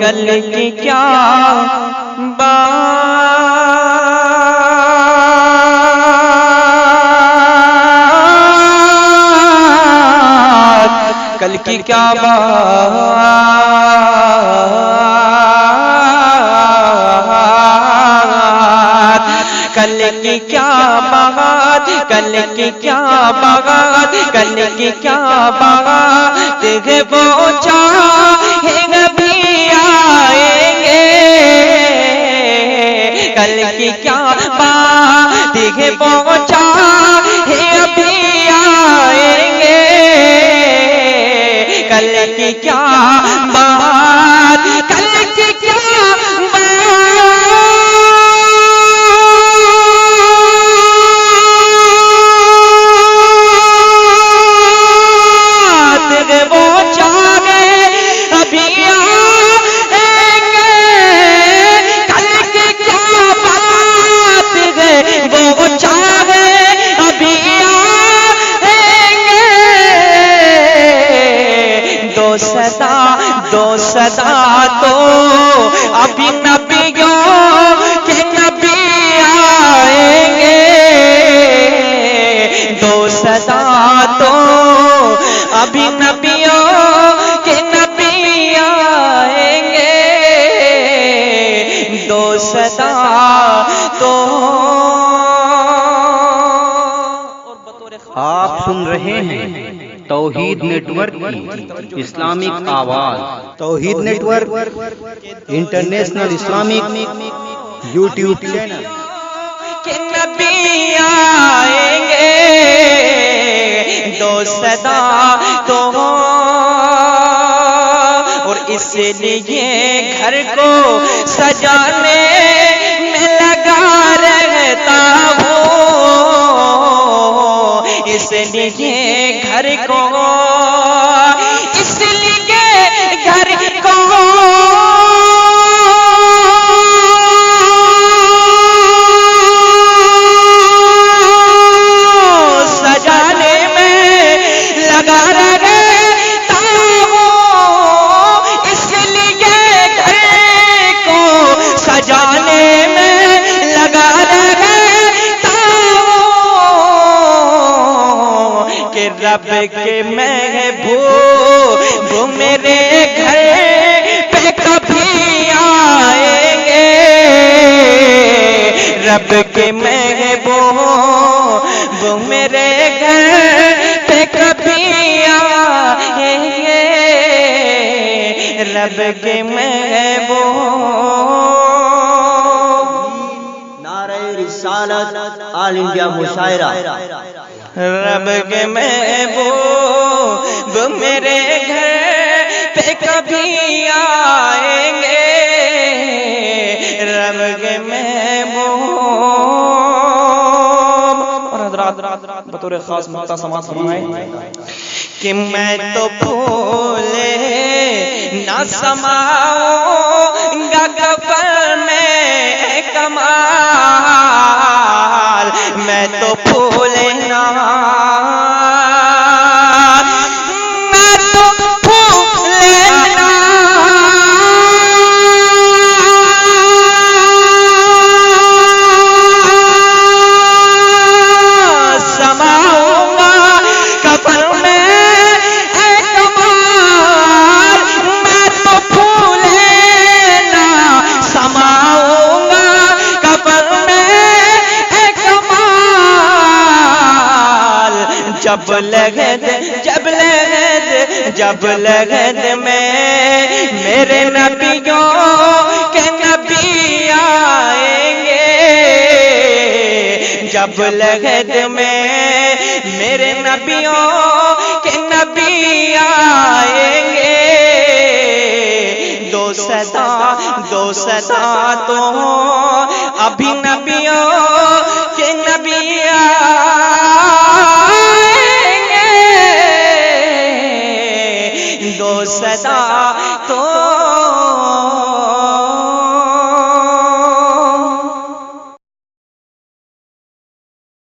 कल की क्या बात, कल की क्या बात, कल की क्या बात, कल की क्या बात, कल की क्या बात है वो चाहेंगे भी आएंगे, कल की क्या बात है वो चाहेंगे भी आएंगे, कल की क्या बात, कल की क्या दो सदा तो अभी नबियों के नबी आएंगे, दो सदा तो अभी नबियों के नबी आएंगे, दो सदा तो। आप सुन रहे हैं तौहीद नेटवर्क की इस्लामिक आवाज। Tauheed network international Islamic YouTube channel. कि नबी आएंगे, दो सदा तो और इसलिए घर को सजाने में लगा रहता हूँ, इसलिए घर को, इसलिए घर को सजाने में लगा रहता हूँ, इसलिए घर को सजाने में लगा रहता हूँ कि रब के महबूब वो मेरे घर पे कभी आएंगे, रब के महबूब वो मेरे घर पे कभी आएंगे, रब के महबूब। नारे रिसालत ऑल इंडिया मुशायरा। रब के महबूब मेरे घर पे कभी आएंगे, रब के महबूब। और हज़रात बतौर खास मुक्ता समाअत फरमाएं कि मैं तो फूले ना समाऊंगा कफन में कमाल, मैं तो फूले ना, मैं तो फूले ना समाऊंगा कफन में कमाल, मैं तो फूले ना समाऊंगा कफन में कमाल, जब लगद में मेरे नबियों के नबी आएंगे, जब लगद में मेरे नबियों के नबी आएंगे, दो सदा तो अभी नबियों के नबी आएंगे, दो सदा